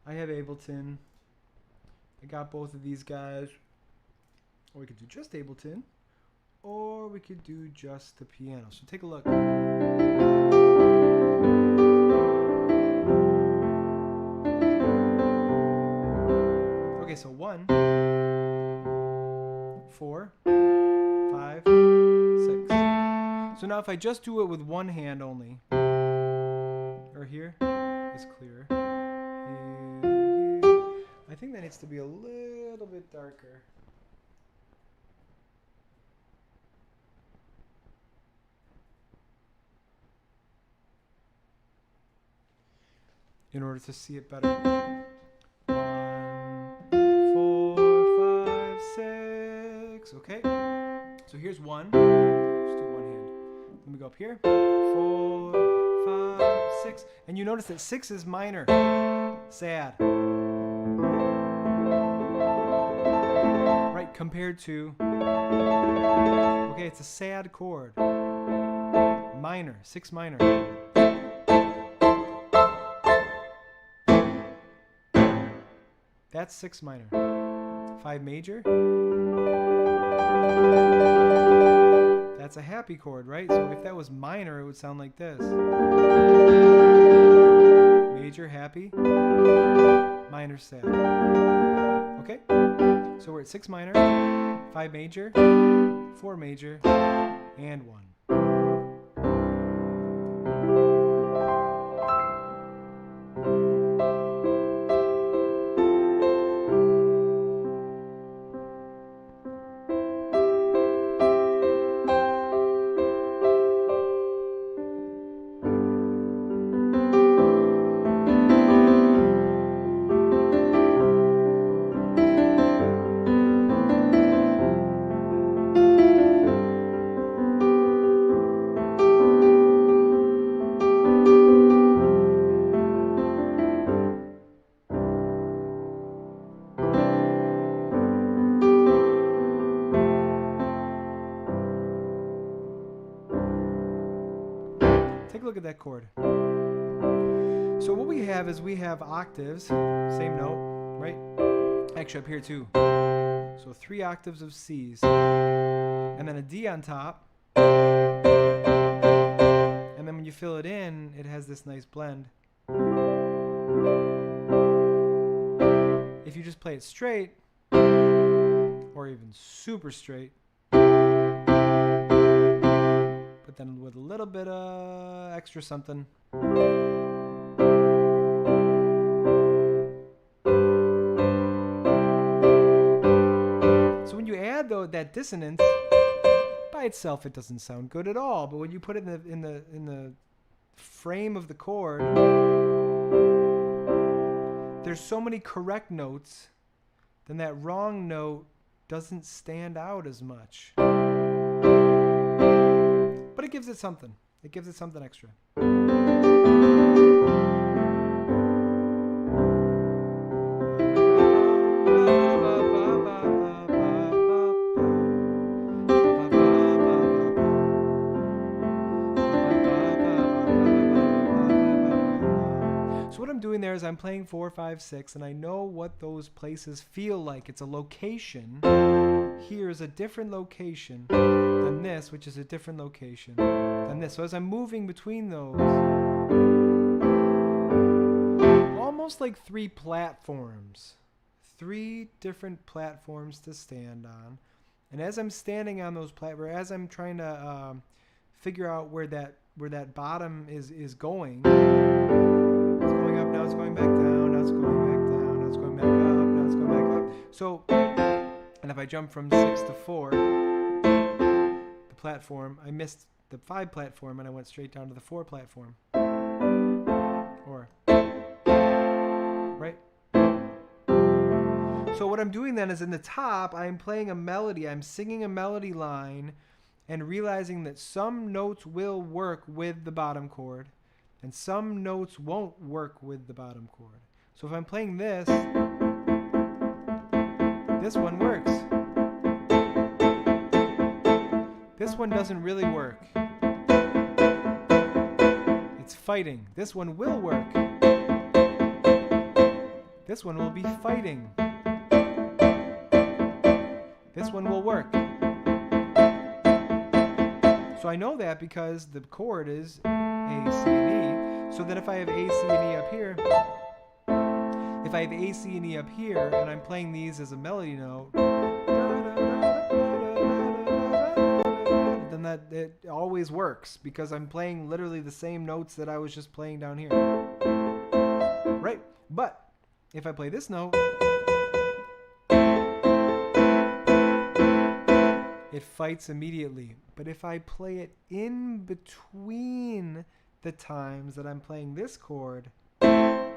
I have Ableton. I got both of these guys. Or we could do just Ableton. Or we could do just the piano. So take a look. Okay, so 1, 4, 5, 6. So now if I just do it with one hand only, or here, it's clearer. Here. I think that needs to be a little bit darker. In order to see it better. 1, 4, 5, 6. Okay. So here's 1. Just do one hand. Let me go up here. 4, 5, 6. And you notice that 6 is minor. Sad. Right, compared to... Okay, it's a sad chord. Minor. 6 minor. That's 6 minor. 5 major. That's a happy chord, right? So if that was minor, it would sound like this. Major, happy. Minor, sad. Okay? So we're at 6 minor, 5 major, 4 major, and 1. Take a look at that chord. So what we have is we have octaves, same note, right? Actually up here too. So 3 octaves of C's. And then a D on top. And then when you fill it in, it has this nice blend. If you just play it straight, or even super straight, but then with a little bit of extra something. So when you add though that dissonance, by itself it doesn't sound good at all. But when you put it in the frame of the chord, there's so many correct notes, then that wrong note doesn't stand out as much. But it gives it something. It gives it something extra. So what I'm doing there is I'm playing 4, 5, 6, and I know what those places feel like. It's a location. Here is a different location than this, which is a different location than this. So as I'm moving between those, almost like 3 platforms, 3 different platforms to stand on. And as I'm standing on those platforms, as I'm trying to figure out where that bottom is going, it's going up, now it's going back down, now it's going back down, now it's going back up, now it's going back up. So, and if I jump from 6 to 4, the platform, I missed the 5 platform and I went straight down to the 4 platform. Or, right? So what I'm doing then is in the top, I'm playing a melody, I'm singing a melody line and realizing that some notes will work with the bottom chord and some notes won't work with the bottom chord. So if I'm playing this one works. This one doesn't really work. It's fighting. This one will work. This one will be fighting. This one will work. So I know that because the chord is A, C, and E. So then if I have A, C, and E up here, if I have A, C, and E up here, and I'm playing these as a melody note, then that it always works because I'm playing literally the same notes that I was just playing down here. Right? But if I play this note, it fights immediately. But if I play it in between the times that I'm playing this chord, then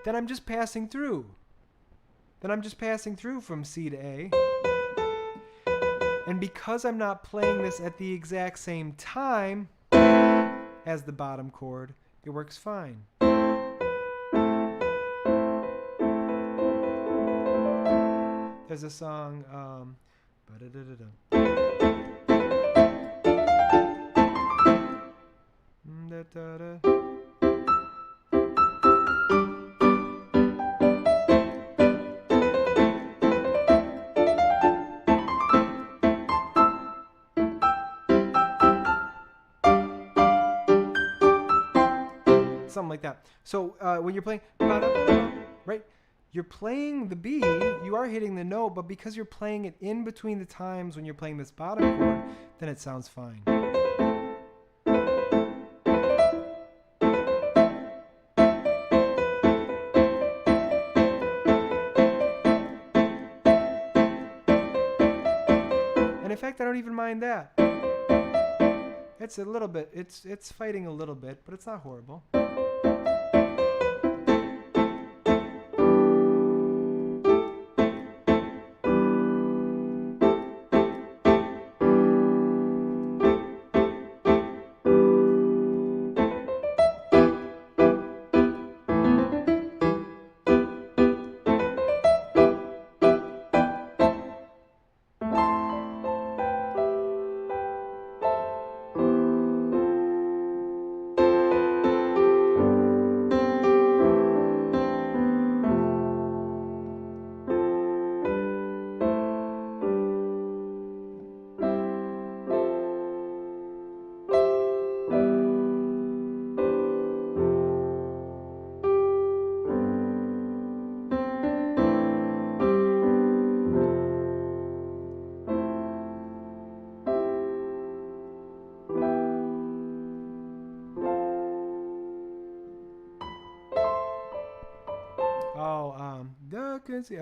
I'm just passing through. Then I'm just passing through from C to A. And because I'm not playing this at the exact same time as the bottom chord, it works fine. There's a song, something like that. So when you're playing, right? You're playing the B, you are hitting the note, but because you're playing it in between the times when you're playing this bottom chord, then it sounds fine. And in fact, I don't even mind that. It's a little bit, it's fighting a little bit, but it's not horrible.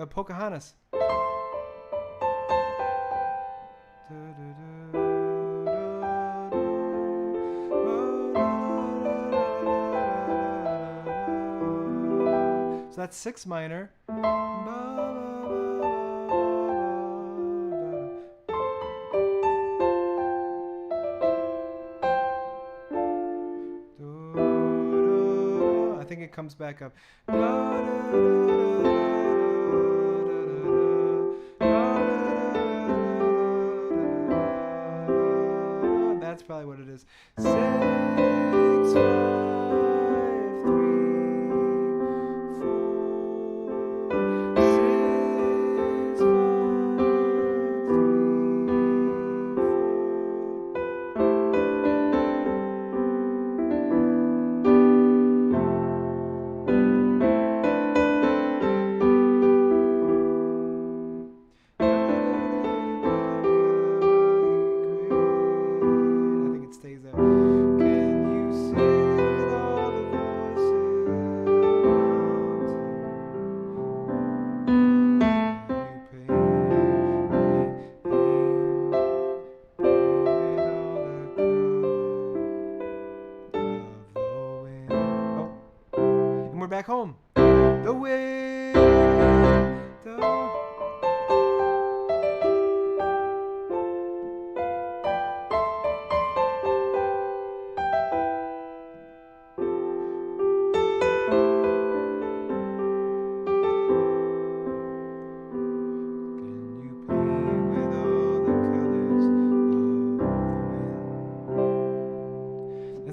Pocahontas. So that's 6 minor. I think it comes back up. That's probably what it is. 6, 5, 3, back home. The wind.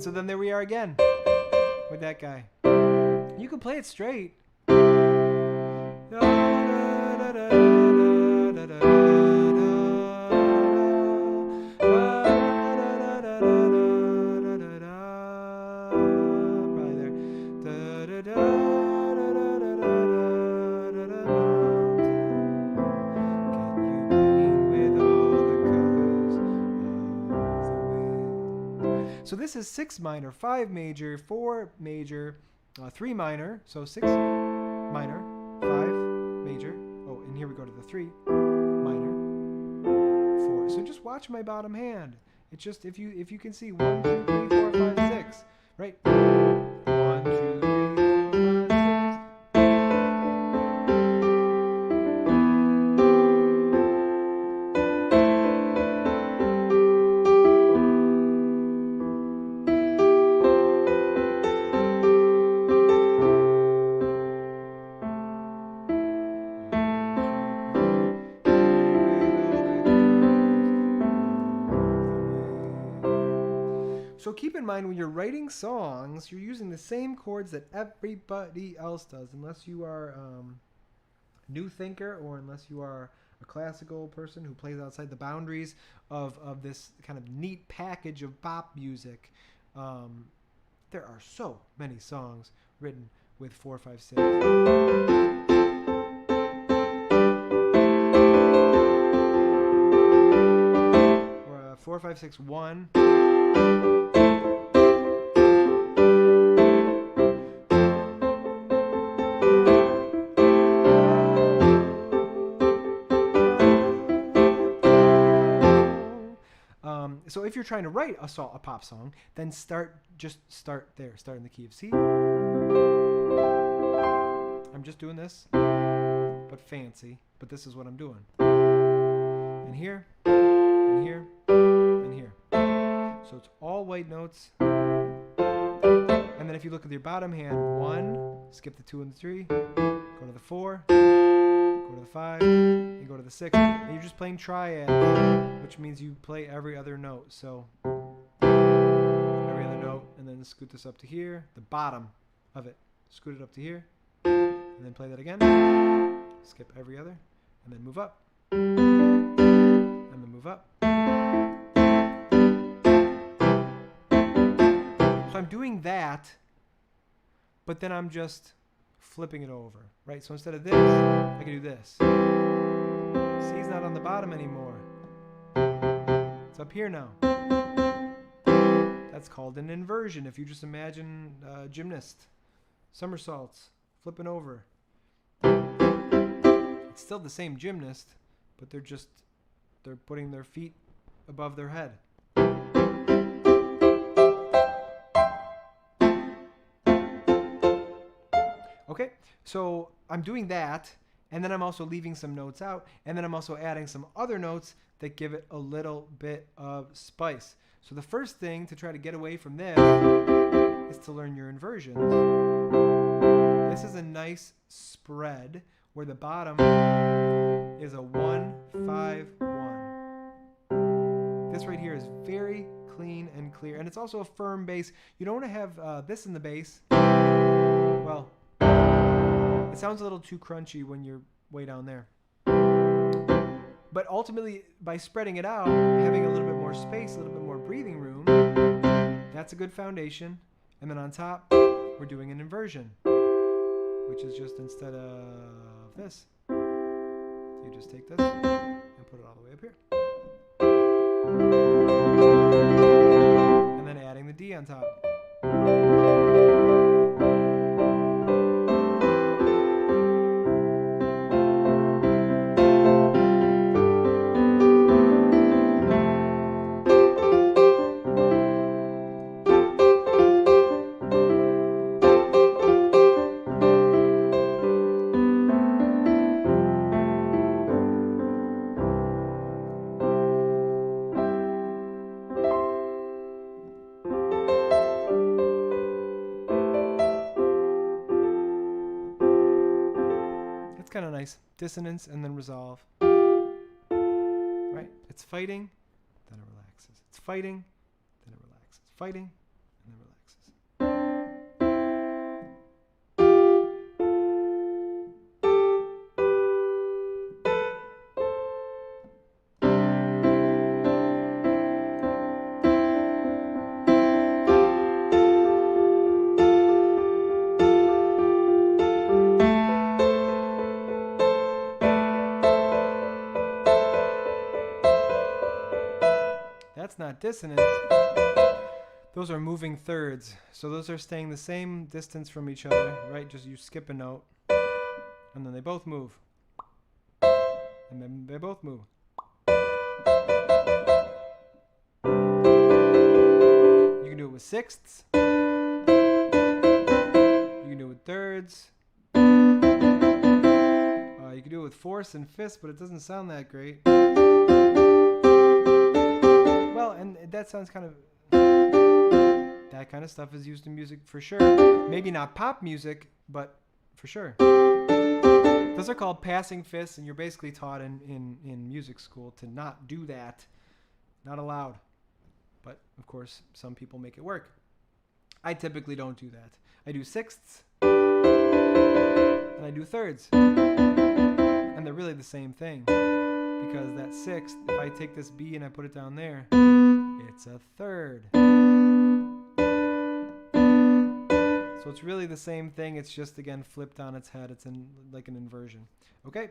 And so then there we are again with that guy. You can play it straight. So this is 6 minor, 5 major, 4 major, 3 minor, so 6 minor, 5 major. Oh, and here we go to the 3 minor, 4. So just watch my bottom hand. It's just if you can see 1, 2, 3, 4, 5, 6, right? 1, 2, 3, 4, 5, 6. So keep in mind when you're writing songs, you're using the same chords that everybody else does, unless you are a new thinker or unless you are a classical person who plays outside the boundaries of this kind of neat package of pop music. There are so many songs written with 4, 5, 6. Or 4, 5, 6, 1. So if you're trying to write a pop song, then just start there. Start in the key of C. I'm just doing this, but fancy. But this is what I'm doing. And here, and here, and here. So it's all white notes. And then if you look at your bottom hand, 1, skip the 2 and the 3, go to the 4, go to the 5, and go to the 6. And you're just playing triad, which means you play every other note. So every other note, and then scoot this up to here, the bottom of it. Scoot it up to here, and then play that again. Skip every other, and then move up, and then move up. So I'm doing that, but then I'm just flipping it over, right? So instead of this, I can do this. C's not on the bottom anymore. It's up here now. That's called an inversion. If you just imagine a gymnast, somersaults, flipping over. It's still the same gymnast, but they're putting their feet above their head. Okay, so I'm doing that, and then I'm also leaving some notes out, and then I'm also adding some other notes that give it a little bit of spice. So the first thing to try to get away from this is to learn your inversions. This is a nice spread where the bottom is a 1, 5, 1. This right here is very clean and clear, and it's also a firm bass. You don't want to have this in the bass. Well, it sounds a little too crunchy when you're way down there. But ultimately, by spreading it out, having a little bit more space, a little bit more breathing room, that's a good foundation. And then on top, we're doing an inversion, which is just instead of this, you just take this and put it all the way up here. And then adding the D on top. Kind of nice. Dissonance and then resolve. Right? It's fighting, then it relaxes. It's fighting, then it relaxes. Fighting, and then dissonant, those are moving thirds. So those are staying the same distance from each other, right? Just you skip a note, and then they both move. And then they both move. You can do it with sixths. You can do it with thirds. You can do it with fourths and fifths, but it doesn't sound that great. Well, and that sounds kind of... That kind of stuff is used in music for sure. Maybe not pop music, but for sure. Those are called passing fifths, and you're basically taught in music school to not do that. Not allowed. But, of course, some people make it work. I typically don't do that. I do sixths, and I do thirds. And they're really the same thing. Because that sixth, if I take this B and I put it down there, it's a third. So it's really the same thing. It's just, again, flipped on its head. It's in like an inversion. Okay?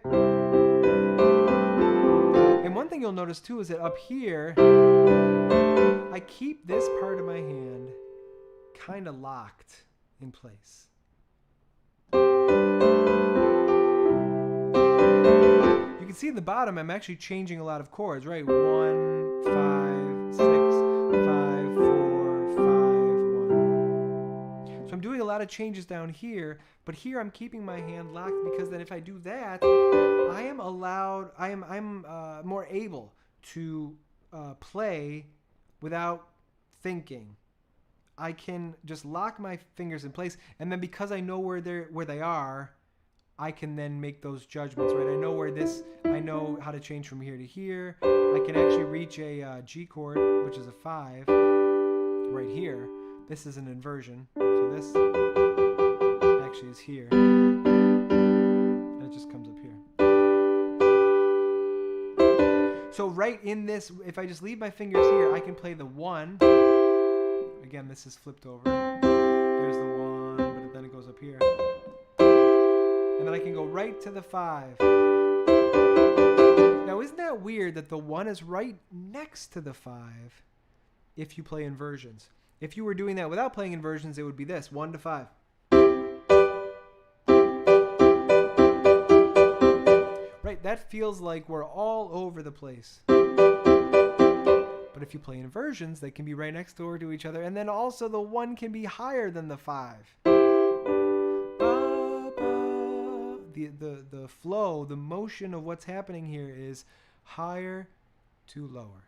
And one thing you'll notice, too, is that up here, I keep this part of my hand kind of locked in place. You can see in the bottom, I'm actually changing a lot of chords, right? 1, 5, 6, 5, 4, 5, 1. So I'm doing a lot of changes down here, but here I'm keeping my hand locked because then if I do that, I am allowed, I'm more able to play without thinking. I can just lock my fingers in place, and then because I know where they are, I can then make those judgments, right? I know how to change from here to here. I can actually reach a G chord, which is a 5, right here. This is an inversion, so this actually is here, and it just comes up here. So right in this, if I just leave my fingers here, I can play the 1. Again, this is flipped over. There's the 1, but then it goes up here. And then I can go right to the 5. Now, isn't that weird that the 1 is right next to the 5 if you play inversions? If you were doing that without playing inversions, it would be this, 1 to 5. Right, that feels like we're all over the place. But if you play inversions, they can be right next door to each other. And then also the 1 can be higher than the 5. The flow, the motion of what's happening here is higher to lower.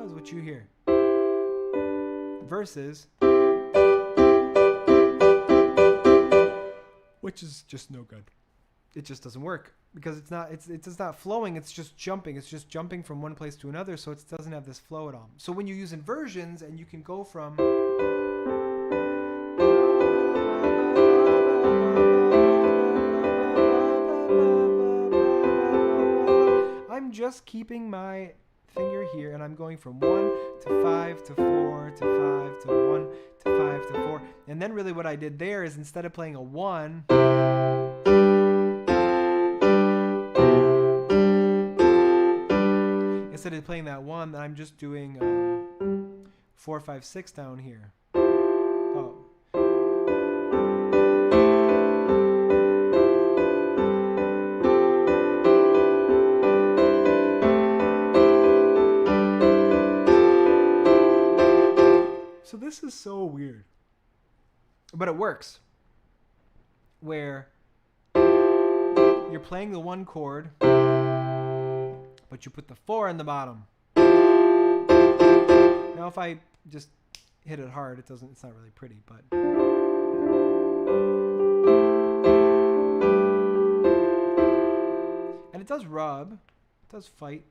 Is what you hear. Versus, which is just no good. It just doesn't work because it's not flowing. It's just jumping. It's just jumping from one place to another. So it doesn't have this flow at all. So when you use inversions and you can go from I'm just keeping my finger here and I'm going from 1 to 5 to 4 to 5 to 1 to 5 to 4. And then really what I did there is instead of playing a 1, instead of playing that 1, I'm just doing 4, 5, 6 down here. Oh. So this is so weird. But it works. Where you're playing the 1 chord, but you put the 4 in the bottom. Now if I just hit it hard, it's not really pretty, but and it does rub, it does fight.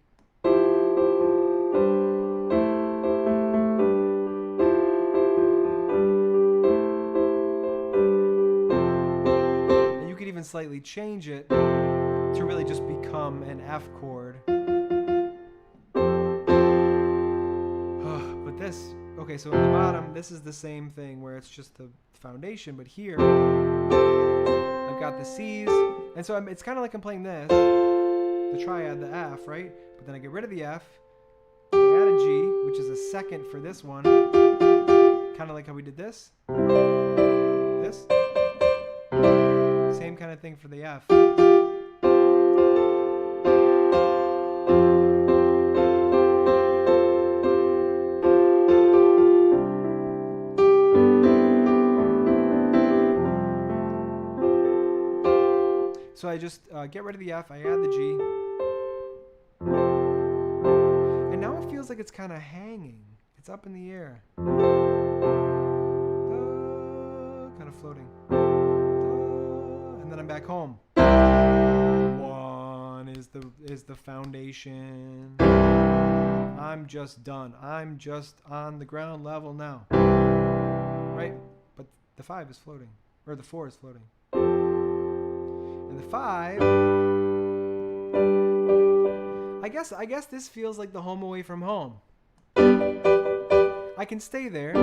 And you could even slightly change it to really just become an F chord. But this, okay, so in the bottom, this is the same thing where it's just the foundation, but here I've got the C's, and so it's kind of like I'm playing this, the triad, the F, right? But then I get rid of the F, a G, which is a second for this one. Kind of like how we did this. This. Same kind of thing for the F. So I just get rid of the F, I add the G. And now it feels like it's kind of hanging. It's up in the air. Kind of floating. And then I'm back home. One is the foundation. I'm just done. I'm just on the ground level now. Right? But the 5 is floating. Or the 4 is floating. And the 5, I guess this feels like the home away from home. I can stay there.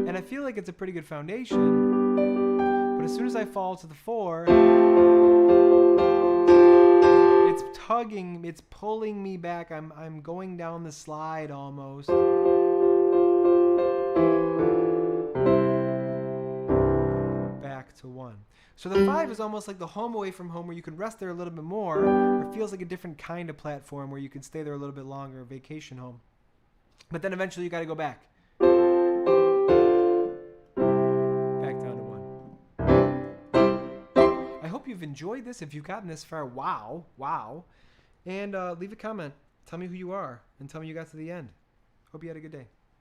And I feel like it's a pretty good foundation. But as soon as I fall to the 4, it's tugging, it's pulling me back. I'm going down the slide almost. To 1. So the 5 is almost like the home away from home, where you can rest there a little bit more, or it feels like a different kind of platform where you can stay there a little bit longer, vacation home. But then eventually you got to go back. Back down to 1. I hope you've enjoyed this. If you've gotten this far, wow. And leave a comment. Tell me who you are, and tell me you got to the end. Hope you had a good day.